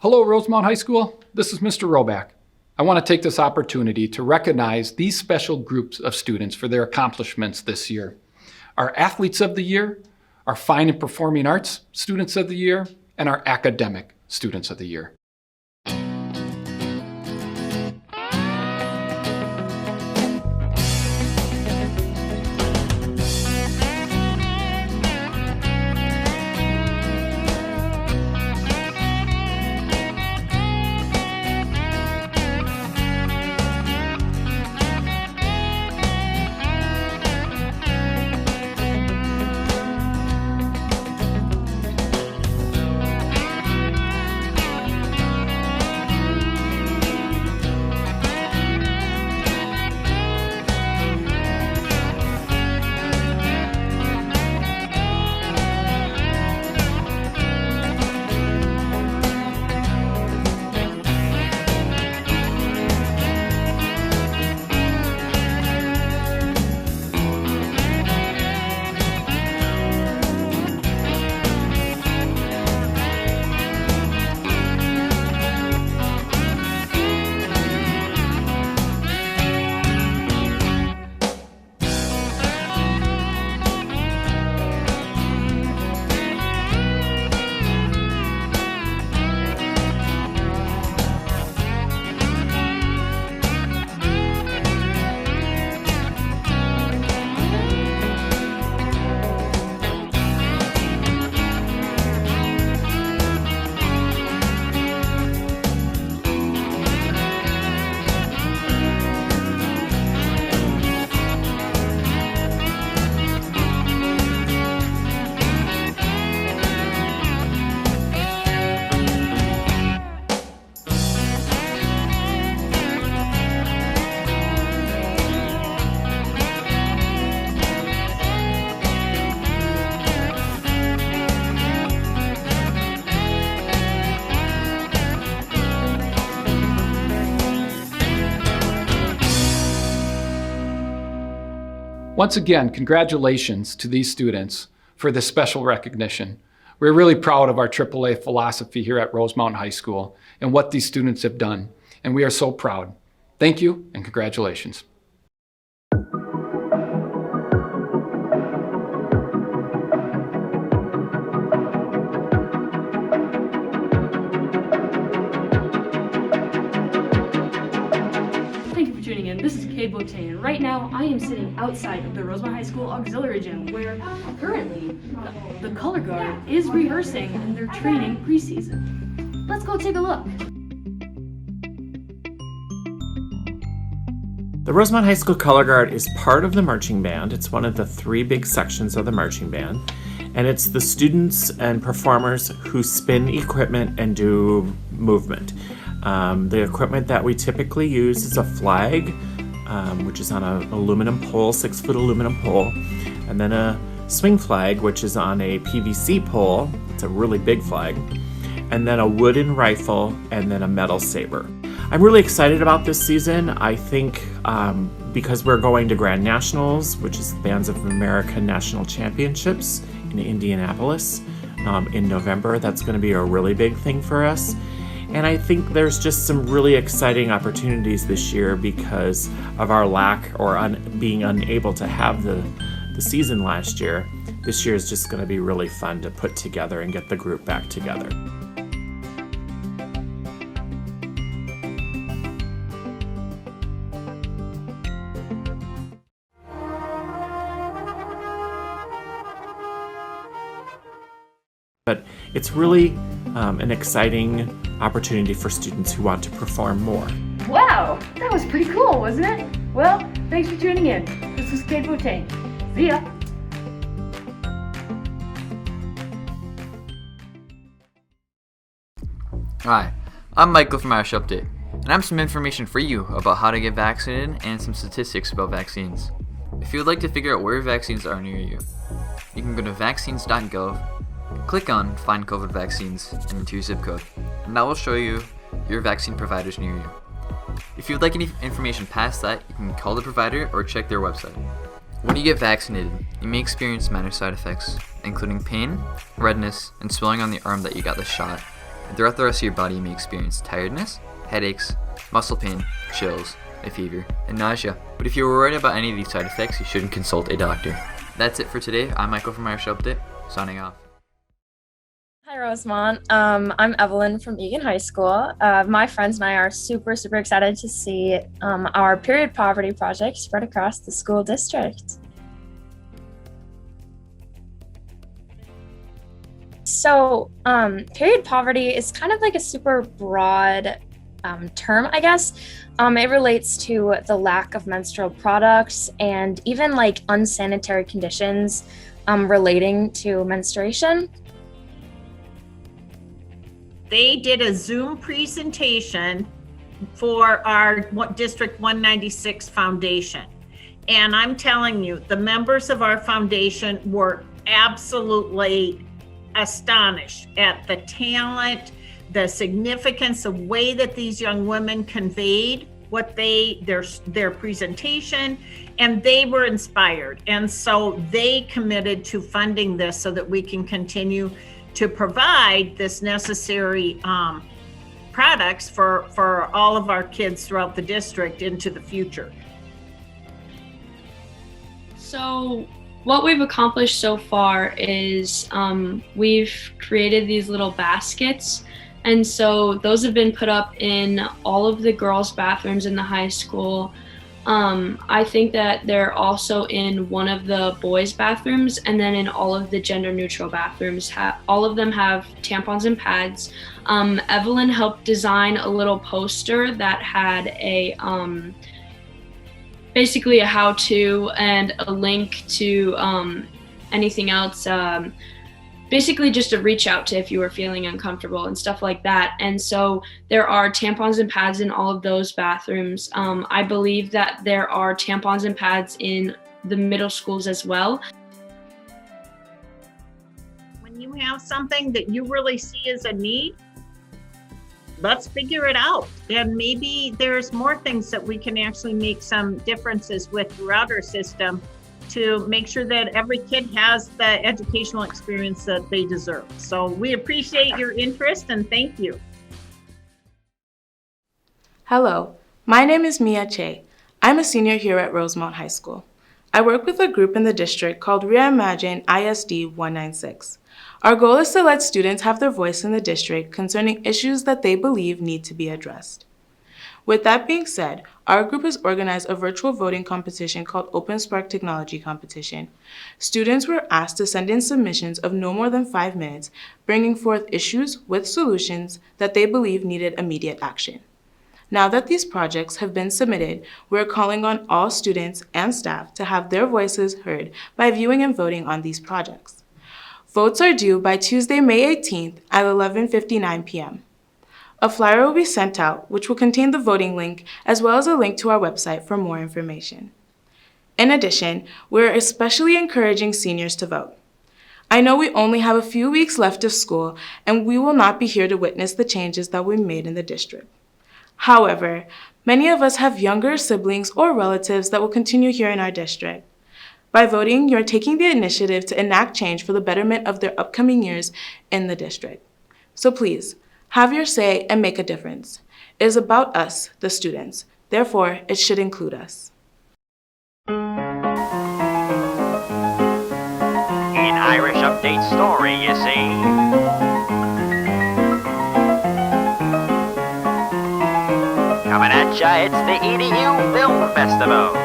Hello, Rosemount High School. This is Mr. Roback. I want to take this opportunity to recognize these special groups of students for their accomplishments this year. Our Athletes of the Year, our Fine and Performing Arts Students of the Year, and our Academic Students of the Year. Once again, congratulations to these students for this special recognition. We're really proud of our AAA philosophy here at Rosemount High School and what these students have done, and we are so proud. Thank you and congratulations. Thank you for tuning in. This is Cade Botay, and right now I am sitting outside of the Rosemount High School Auxiliary Gym, where currently the Color Guard is rehearsing and they're training preseason. Let's go take a look. The Rosemount High School Color Guard is part of the marching band. It's one of the three big sections of the marching band. And it's the students and performers who spin equipment and do movement. The equipment that we typically use is a flag, which is on an aluminum pole, 6-foot aluminum pole, and then a swing flag, which is on a PVC pole. It's a really big flag, and then a wooden rifle, and then a metal saber. I'm really excited about this season. I think because we're going to Grand Nationals, which is the Bands of America National Championships in Indianapolis in November, that's going to be a really big thing for us. And I think there's just some really exciting opportunities this year because of our lack or being unable to have the season last year. This year is just going to be really fun to put together and get the group back together. But it's really an exciting opportunity for students who want to perform more. Wow, that was pretty cool, wasn't it? Well, thanks for tuning in. This is Cade Botay. See ya. Hi, I'm Michael from Irish Update, and I have some information for you about how to get vaccinated and some statistics about vaccines. If you would like to figure out where vaccines are near you, you can go to vaccines.gov, click on Find COVID Vaccines, and enter your zip code, and that will show you your vaccine providers near you. If you would like any information past that, you can call the provider or check their website. When you get vaccinated, you may experience minor side effects, including pain, redness, and swelling on the arm that you got the shot. and throughout the rest of your body you may experience tiredness, headaches, muscle pain, chills, a fever, and nausea. But if you're worried about any of these side effects, you shouldn't consult a doctor. That's it for today. I'm Michael from Irish Update, signing off. Hi, Rosemont. I'm Evelyn from Egan High School. My friends and I are super excited to see our period poverty project spread across the school district. So, period poverty is kind of like a super broad term, I guess. It relates to the lack of menstrual products and even like unsanitary conditions relating to menstruation. They did a Zoom presentation for our District 196 Foundation. And I'm telling you, the members of our foundation were absolutely astonished at the talent, the significance, the way that these young women conveyed what their presentation, and they were inspired. And so they committed to funding this so that we can continue to provide this necessary products for all of our kids throughout the district into the future. So what we've accomplished so far is we've created these little baskets, and so those have been put up in all of the girls' bathrooms in the high school. I think that they're also in one of the boys' bathrooms, and then in all of the gender-neutral bathrooms. All of them have tampons and pads. Evelyn helped design a little poster that had a basically a how-to and a link to anything else. Basically just a reach out to if you were feeling uncomfortable and stuff like that. And so there are tampons and pads in all of those bathrooms. I believe that there are tampons and pads in the middle schools as well. When you have something that you really see as a need, let's figure it out. And maybe there's more things that we can actually make some differences with throughout our system to make sure that every kid has the educational experience that they deserve. So we appreciate your interest and thank you. Hello, my name is Mia Che. I'm a senior here at Rosemont High School. I work with a group in the district called Reimagine ISD 196. Our goal is to let students have their voice in the district concerning issues that they believe need to be addressed. With that being said, our group has organized a virtual voting competition called Open Spark Technology Competition. Students were asked to send in submissions of no more than 5 minutes, bringing forth issues with solutions that they believe needed immediate action. Now that these projects have been submitted, we're calling on all students and staff to have their voices heard by viewing and voting on these projects. Votes are due by Tuesday, May 18th at 11:59 p.m. A flyer will be sent out, which will contain the voting link, as well as a link to our website for more information. In addition, we're especially encouraging seniors to vote. I know we only have a few weeks left of school, and we will not be here to witness the changes that we made in the district. However, many of us have younger siblings or relatives that will continue here in our district. By voting, you're taking the initiative to enact change for the betterment of their upcoming years in the district. So please, have your say and make a difference. It is about us, the students. Therefore, it should include us. An Irish Update story, you see. Coming at ya, it's the EDU Film Festival.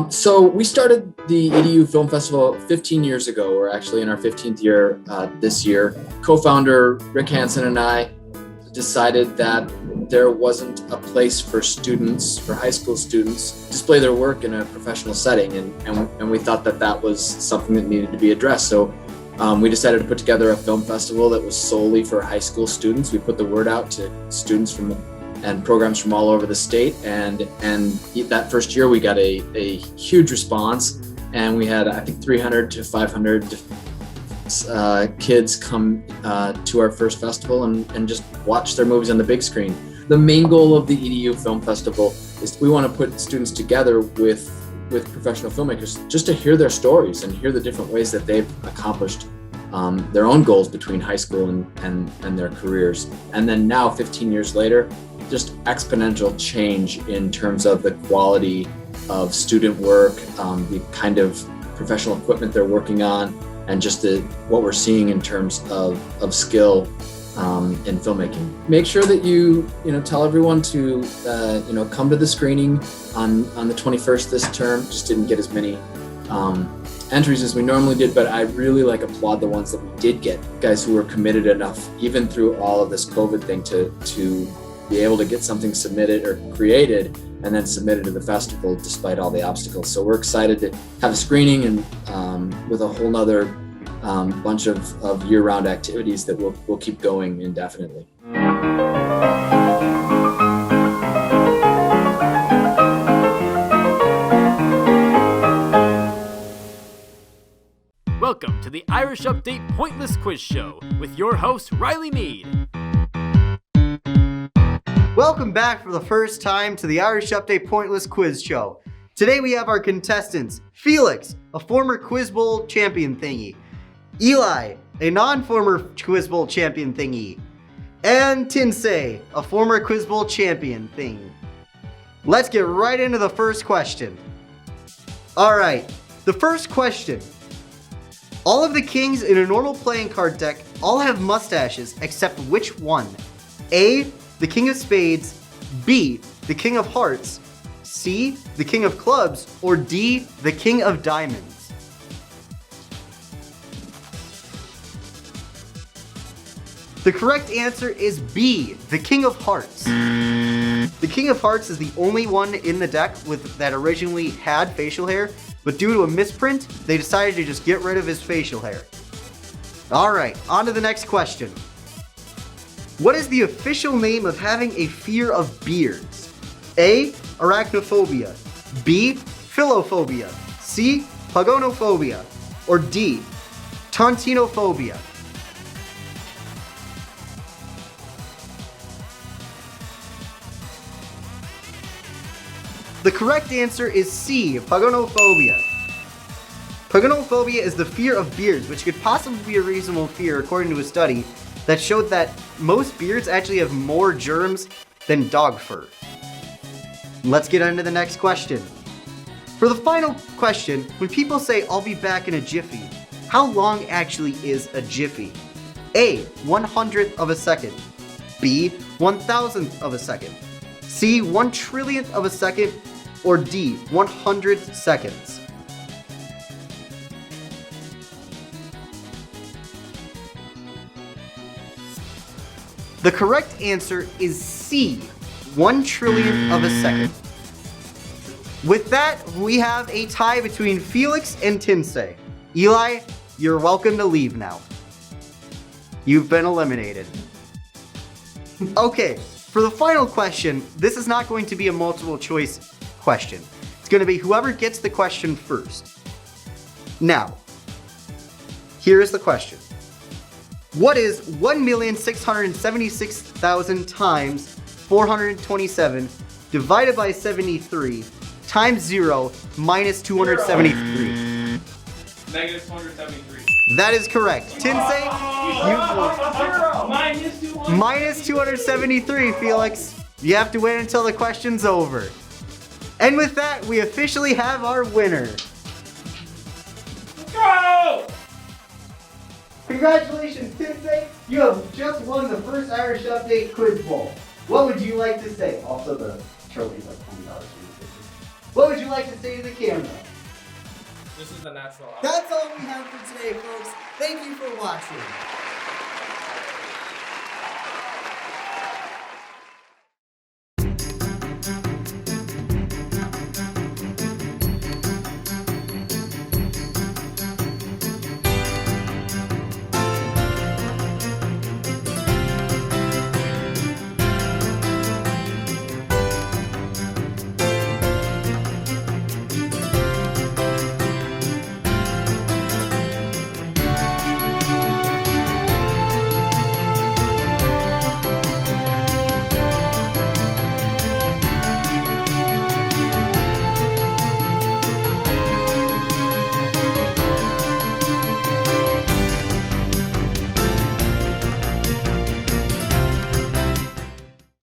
So we started the EDU Film Festival 15 years ago. We're actually in our 15th year this year. Co-founder Rick Hansen and I decided that there wasn't a place for students, for high school students, to display their work in a professional setting, and we thought that that was something that needed to be addressed. So we decided to put together a film festival that was solely for high school students. We put the word out to students and programs from all over the state, and that first year we got a huge response, and we had I think 300 to 500 kids come to our first festival and just watch their movies on the big screen. The main goal of the EDU Film Festival is we want to put students together with with professional filmmakers just to hear their stories and hear the different ways that they've accomplished their own goals between high school and their careers. And then now, 15 years later, just exponential change in terms of the quality of student work, the kind of professional equipment they're working on, and just what we're seeing in terms of skill in filmmaking. Make sure that you tell everyone to come to the screening on the 21st this term. Just didn't get as many entries as we normally did, but I really applaud the ones that we did get. Guys who were committed enough, even through all of this COVID thing, to be able to get something submitted or created and then submitted to the festival despite all the obstacles. So we're excited to have a screening and with a whole nother bunch of year-round activities that we'll keep going indefinitely. Welcome to the Irish Update Pointless Quiz Show with your host, Riley Mead. Welcome back for the first time to the Irish Update Pointless Quiz Show. Today we have our contestants, Felix, a former Quiz Bowl champion thingy, Eli, a non-former Quiz Bowl champion thingy, and Tinsei, a former Quiz Bowl champion thing. Let's get right into the first question. Alright, the first question. All of the kings in a normal playing card deck all have mustaches except which one? A, the King of Spades, B, the King of Hearts, C, the King of Clubs, or D, the King of Diamonds? The correct answer is B, the King of Hearts. The King of Hearts is the only one in the deck that originally had facial hair, but due to a misprint, they decided to just get rid of his facial hair. Alright, on to the next question. What is the official name of having a fear of beards? A, arachnophobia, B, philophobia, C, pagonophobia, or D, tontinophobia? The correct answer is C, pagonophobia. Pagonophobia is the fear of beards, which could possibly be a reasonable fear according to a study that showed that most beards actually have more germs than dog fur. Let's get on to the next question. For the final question, when people say, "I'll be back in a jiffy," how long actually is a jiffy? A, 1/100th of a second. B, 1,000th of a second. C, 1/1,000,000,000th of a second. Or D, 100 seconds. The correct answer is C, 1/1,000,000,000th of a second. With that, we have a tie between Felix and Tinsei. Eli, you're welcome to leave now. You've been eliminated. Okay, for the final question, this is not going to be a multiple choice question. It's going to be whoever gets the question first. Now, here is the question. What is 1,676,000 times 427 divided by 73 times 0 minus 273? Negative 273. That is correct. Tinsei, you've won. Minus 273, Felix. You have to wait until the question's over. And with that, we officially have our winner. Go! Congratulations, Tinsei. You have just won the first Irish Update Quiz Bowl. What would you like to say? Also, the trophy's like $20. What would you like to say to the camera? This is the natural. That's all we have for today, folks. Thank you for watching.